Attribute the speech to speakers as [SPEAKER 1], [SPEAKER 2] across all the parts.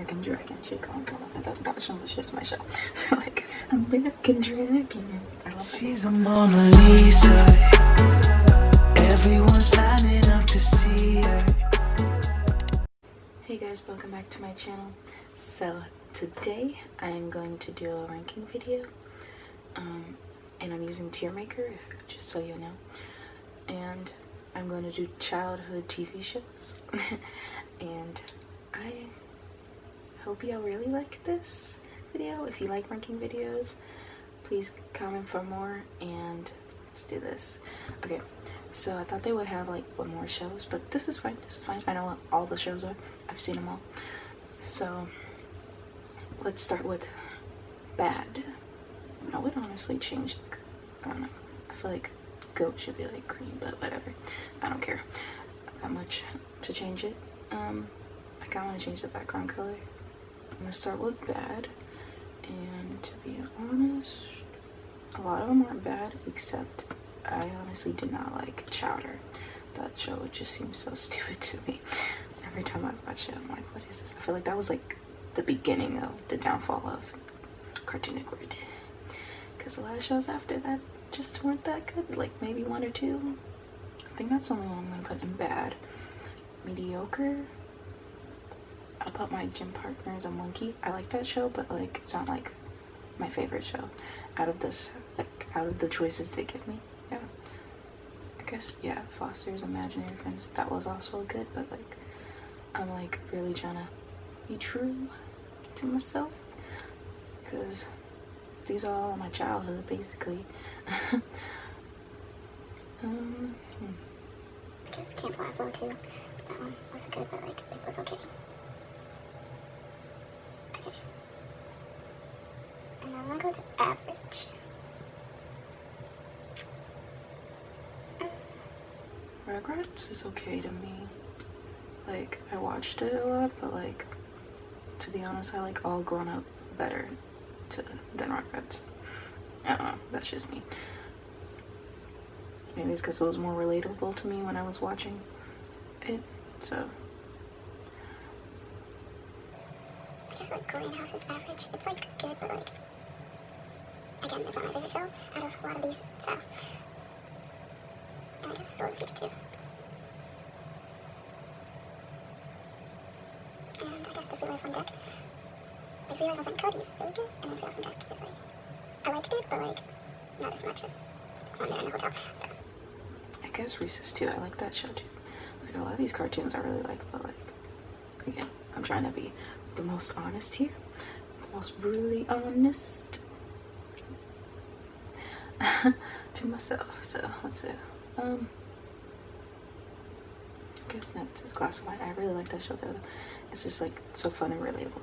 [SPEAKER 1] American Dragon. She called it that show was just my show. So like American Dragon. I love that. She's a Mona Lisa. Everyone's lining up to see her. Hey guys, welcome back to my channel. So today I'm going to do a ranking video. And I'm using TierMaker, just so you know. And I'm going to do childhood TV shows. And I hope y'all really like this video. If you like ranking videos, please comment for more and let's do this. Okay, so I thought they would have like one more shows, but this is fine. This is fine. I know what all the shows are. I've seen them all. So let's start with Bad. I would honestly change the, I don't know. I feel like goat should be like green, but whatever. I don't care that much to change it. I kind of want to change the background color. I'm gonna start with Bad, and to be honest, a lot of them aren't bad, except I honestly did not like Chowder. That show just seems so stupid to me. Every time I watch it, I'm like, what is this? I feel like that was like the beginning of the downfall of Cartoon Network, because a lot of shows after that just weren't that good, like maybe one or two. I think that's the only one I'm gonna put in Bad. Mediocre, I'll put My Gym Partner as a Monkey. I like that show, but like it's not like my favorite show out of this, like out of the choices they give me. Yeah, I guess, yeah, Foster's Imaginary Friends, that was also good, but like I'm like really trying to be true to myself because these are all my childhood basically. I
[SPEAKER 2] guess Camp Laszlo too. That one wasn't good, but like it was okay. Okay. And then I'm gonna go to average.
[SPEAKER 1] Rugrats is okay to me. Like I watched it a lot, but like to be honest, I like All Grown Up better than Rugrats. I don't know, that's just me. Maybe it's because it was more relatable to me when I was watching it, so.
[SPEAKER 2] I guess like Greenhouse is average. It's like good, but like, again, it's not my favorite show out of a lot of these, so. And I guess Philly Future too. And I guess The Sea Life on Deck. Like Sea Life on St. Cody is really good, and then Sea Life on Deck is like, I liked it, but like, not as much as when they're in the hotel, so.
[SPEAKER 1] I guess Reese's too. I like that show too. Like a lot of these cartoons I really like, but like again, I'm trying to be the most honest here, the most brutally honest to myself. So let's see. I guess next is Glass of Wine. I really like that show though. It's just like so fun and relatable.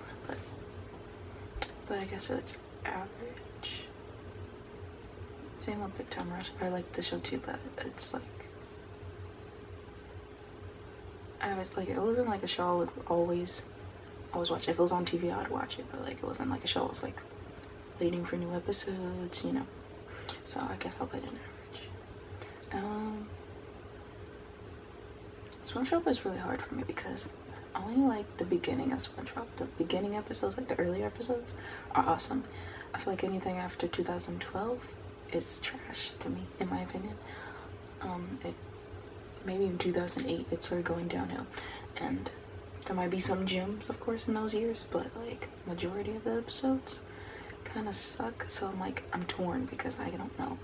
[SPEAKER 1] But I guess it's average. Same with Big Time Rush. I like the show too, but it's like it wasn't like a show I would always watch. If it was on TV, I would watch it, but like it wasn't like a show I was like waiting for new episodes, you know. So I guess I'll put it in average. SpongeBob is really hard for me because I only like the beginning of SpongeBob. The beginning episodes, like the earlier episodes, are awesome. I feel like anything after 2012 is trash to me, in my opinion. Maybe in 2008 it started going downhill, and there might be some gems of course in those years, but like majority of the episodes kind of suck. So I'm like, I'm torn because I don't know,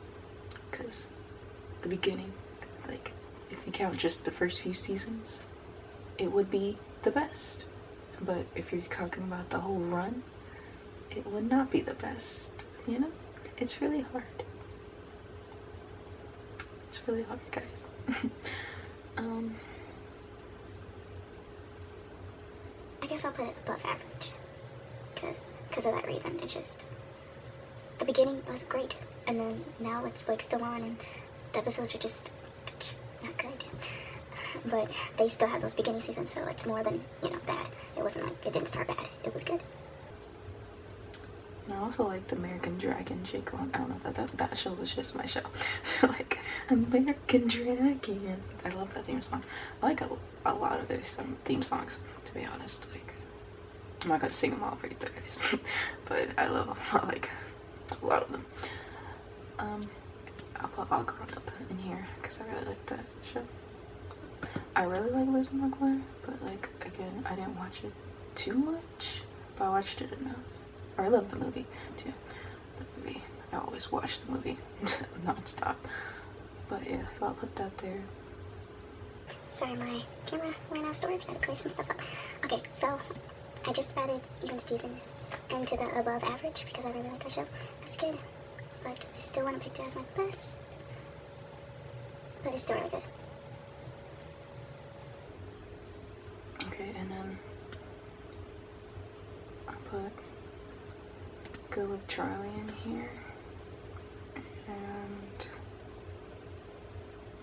[SPEAKER 1] because the beginning, like if you count just the first few seasons, it would be the best, but if you're talking about the whole run, it would not be the best, you know. It's really hard. It's really hard, guys.
[SPEAKER 2] I guess I'll put it above average. Because of that reason. It's just, the beginning was great, and then now it's like still on, and the episodes are just not good. But they still have those beginning seasons, so it's more than, you know, bad. It wasn't like, it didn't start bad. It was good.
[SPEAKER 1] And I also like the American Dragon Jake Long. I don't know if that show was just my show. So like American Dragon. I love that theme song. I like a lot of their theme songs, to be honest. Like I'm not gonna sing them all for you guys, but I love them. I like a lot of them. I'll put All Grown Up in here because I really like that show. I really like Lizzie McGuire, but like again, I didn't watch it too much, but I watched it enough. Or I love the movie too. The movie, I always watch the movie non-stop. But yeah, so I'll put that there.
[SPEAKER 2] Sorry, my camera ran out of storage. I had to clear some stuff up. Okay, so I just added Even Stevens into the above average because I really like that show. That's good, but I still want to pick it as my best. But it's still really good.
[SPEAKER 1] Okay, and then I'll put Good Luck Charlie in here. And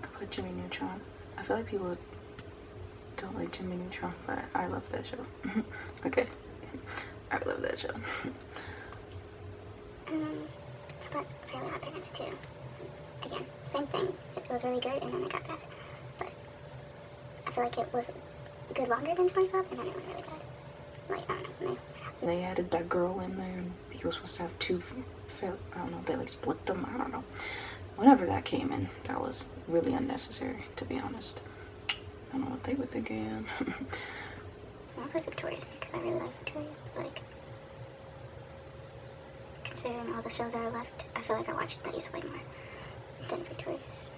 [SPEAKER 1] I'll put Jimmy Neutron. I feel like people don't like Jimmy Neutron, but I love that show. Okay, I love that show.
[SPEAKER 2] But Fairly Odd Parents too. Again, same thing. It was really good, and then it got bad. But I feel like it was good longer than SpongeBob, and then it went really bad. Like, I don't know.
[SPEAKER 1] They added that girl in there, and he was supposed to have two. I don't know. They like split them. I don't know. Whenever that came in, that was really unnecessary, to be honest. I don't know what they were thinking.
[SPEAKER 2] I'll put Victorious because I really like Victorious, but like, considering all the shows that are left, I feel like I watched these way more than Victorious.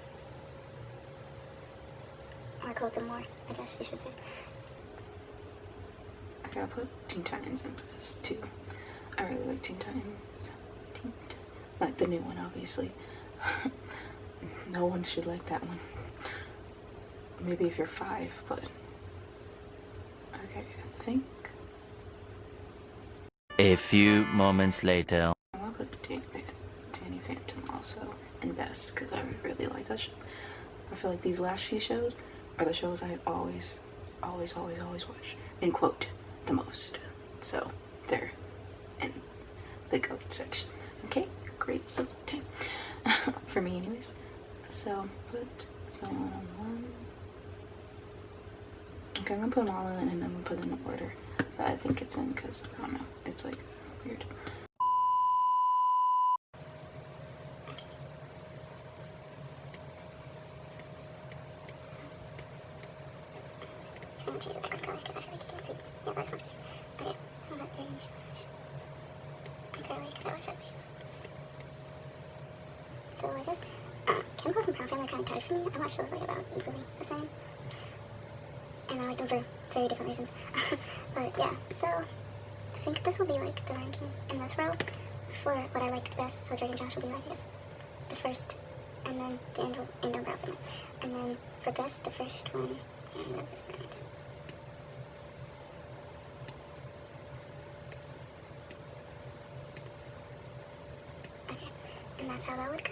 [SPEAKER 2] Or quote them more, I guess you should say.
[SPEAKER 1] I gotta put Teen Titans in this too. I really like Teen Titans. Like the new one, obviously. No one should like that one. Maybe if you're 5, but okay, I think
[SPEAKER 3] a few moments later.
[SPEAKER 1] I'll put Danny Phantom also in best because I really like that show. I feel like these last few shows are the shows I always watch and quote the most. So they're in the GOAT section. Okay, great. So for me, anyways. So put someone on one. Okay, I'm gonna put them all in, and I'm gonna put in the order that I think it's in because I don't know. It's like weird.
[SPEAKER 2] I'm gonna choose a background color because I feel like you can't see. Yeah, that's much better. Okay, so I'm not very much. I'm curly because I watch it. So I guess Chemicals and Brown Family are kind of tied for me. I watch those like about equally the same. And I like them for very different reasons. But yeah, so I think this will be like the ranking in this row for what I liked best. So Drake and Josh will be like, I guess, the first, and then the end on Brown Family. And then for best, the first one, I got this brand. Okay, and that's how that would go.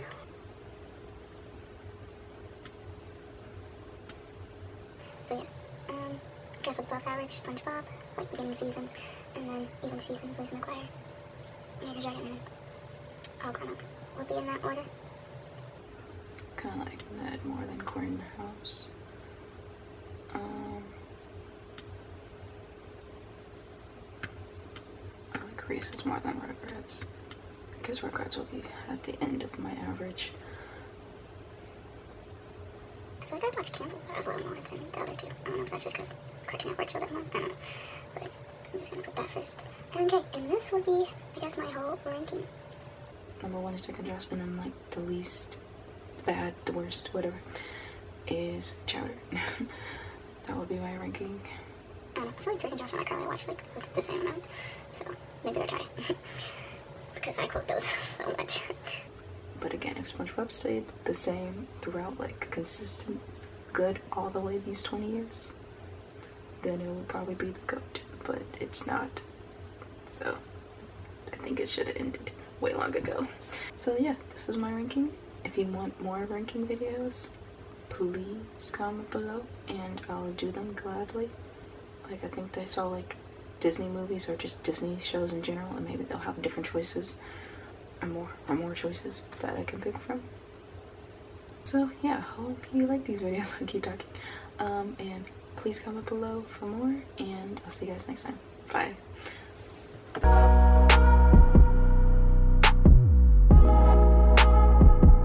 [SPEAKER 2] So yeah, I guess above average SpongeBob, like beginning seasons, and then even seasons Lizzie McGuire, Major Dragon, and All Grown Up would be in that order.
[SPEAKER 1] Kind of like Ned more than Cornhouse. I like Reese's more than Rugrats. I guess Rugrats will be at the end of my average.
[SPEAKER 2] I feel like I watched Campbell as a little more than the other two. I don't know if that's just because Cartoon Network showed that more. I don't know. But I'm just gonna put that first. And okay, and this would be, I guess, my whole ranking.
[SPEAKER 1] Number 1 is Drake and Josh, and then like the least bad, the worst, whatever, is Chowder. That would be my ranking.
[SPEAKER 2] I don't know, I feel like Drake and Josh and I currently watch like the same amount. So maybe they'll try. Because I quote those so much.
[SPEAKER 1] But again, if SpongeBob stayed the same throughout, like consistent, good all the way these 20 years, then it would probably be the GOAT. But it's not. So I think it should have ended way long ago. So yeah, this is my ranking. If you want more ranking videos, please comment below and I'll do them gladly. Like I think they saw like Disney movies or just Disney shows in general, and maybe they'll have different choices or more choices that I can pick from. So yeah, hope you like these videos. I'll keep talking. And please comment below for more, and I'll see you guys next time. fine.